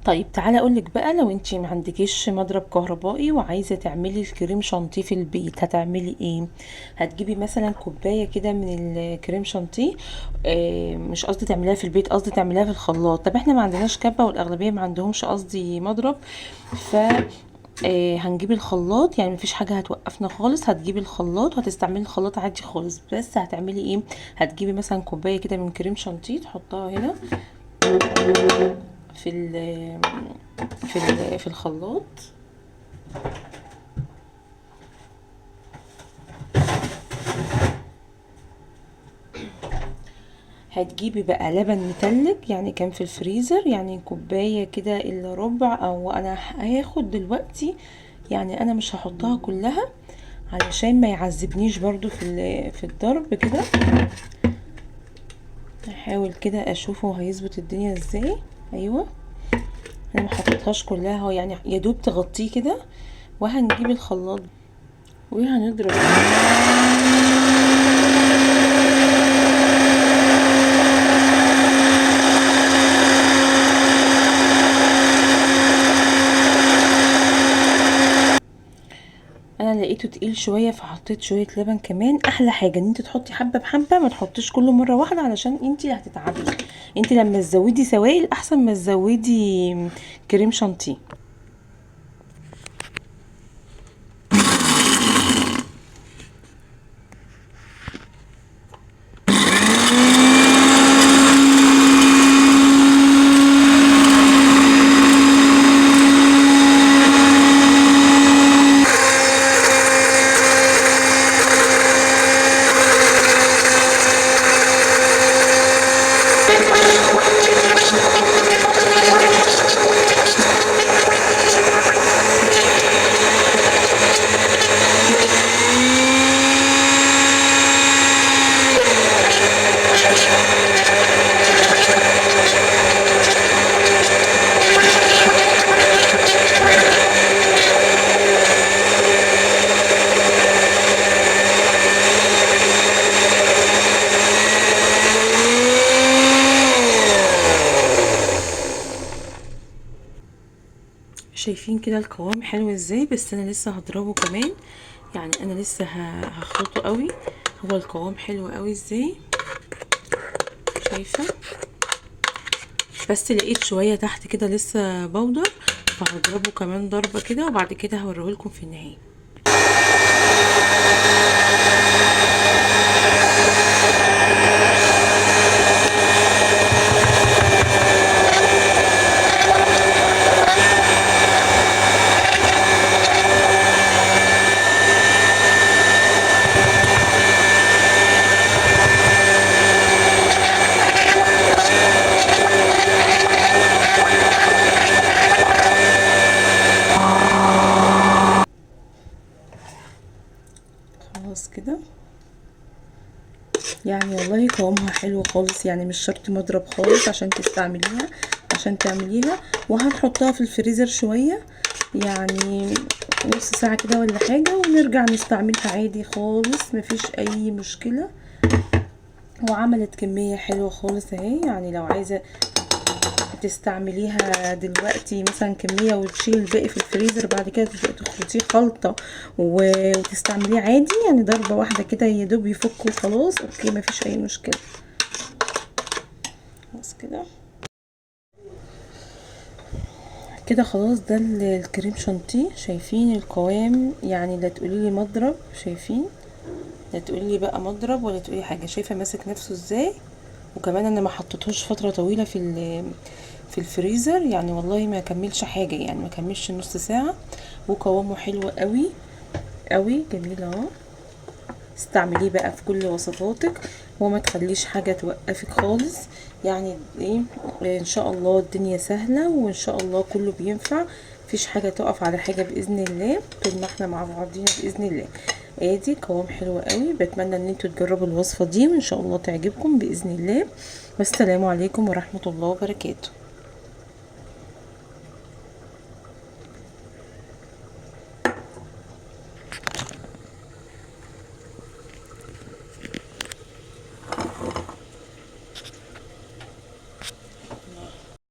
طيب تعالى اقولك بقى، لو انتي ما عندكيش مضرب كهربائي وعايزه تعملي الكريم شانتيه في البيت هتعملي ايه؟ هتجيبي مثلا كوبايه كده من الكريم شانتيه. مش قصدي تعمليها في البيت، قصدي تعمليها في الخلاط. طب احنا ما عندناش كبه والاغلبيه ما عندهمش قصدي مضرب. ف هنجيب الخلاط، يعني مفيش حاجه هتوقفنا خالص. هتجيبي الخلاط وهتستعملي الخلاط عادي خالص. بس هتعملي ايه؟ هتجيبي مثلا كوبايه كده من كريم شانتيه تحطها هنا في في الخلاط. هتجيبي بقى لبن متلج، يعني كان في الفريزر، يعني كوباية كده الا ربع، او انا هاخد دلوقتي، يعني انا مش هحطها كلها علشان ما يعذبنيش برضو في الضرب كده. هحاول كده اشوفه هيظبط الدنيا ازاي. ايوه، انا ما حطيتهاش كلها اهو، يعني يا دوب تغطيه كده. وهنجيب الخلاط وهنضرب. انا لقيته تقيل شويه فحطيت شويه لبن كمان. احلى حاجه ان انت تحطي حبه بحبه، ما تحطيش كله مره واحده علشان انت اللي هتتعبي. انت لما تزودي سوائل احسن ما تزودي كريم شانتيه. شايفين كده القوام حلو ازاي؟ بس انا لسه هضربه كمان، يعني انا لسه هخلطه قوي. هو القوام حلو قوي ازاي؟ شايفه؟ بس لقيت شويه تحت كده لسه بودر، فهضربه كمان ضربه كده وبعد كده هوريهولكم في النهايه. خلاص كده، يعني والله قوامها حلو خالص، يعني مش شرط مضرب خالص عشان تستعمليها، عشان تعمليها. وهنحطها في الفريزر شوية، يعني نص ساعة كده ولا حاجة، ونرجع نستعملها عادي خالص، مفيش اي مشكلة. وعملت كمية حلوة خالص اهي. يعني لو عايزة تستعمليها دلوقتي مثلا كمية وتشيل الباقي في الفريزر، بعد كده تبدأي تخلطيه خلطة وتستعمليه عادي، يعني ضربة واحدة كده يا دوب يفك وخلاص، اوكي مفيش اي مشكلة. بس كده كده خلاص، ده الكريم شانتيه. شايفين القوام؟ يعني لا تقولي لي مضرب، شايفين؟ لا تقولي لي بقى مضرب ولا تقولي حاجه. شايفه ماسك نفسه ازاي؟ وكمان انا ما حطيتهوش فتره طويله في الفريزر، يعني والله ما كملش حاجه، يعني ما كملش نص ساعه. وقوامه حلو قوي قوي، جميل اهو. استعمليه بقى في كل وصفاتك وما تخليش حاجة توقفك خالص. يعني ايه، ان شاء الله الدنيا سهلة وان شاء الله كله بينفع، مفيش حاجة تقف على حاجة بإذن الله طول ما احنا مع بعضينا بإذن الله. ادي قوام حلو قوي. بتمنى ان انتوا تجربوا الوصفة دي وان شاء الله تعجبكم بإذن الله. والسلام عليكم ورحمة الله وبركاته.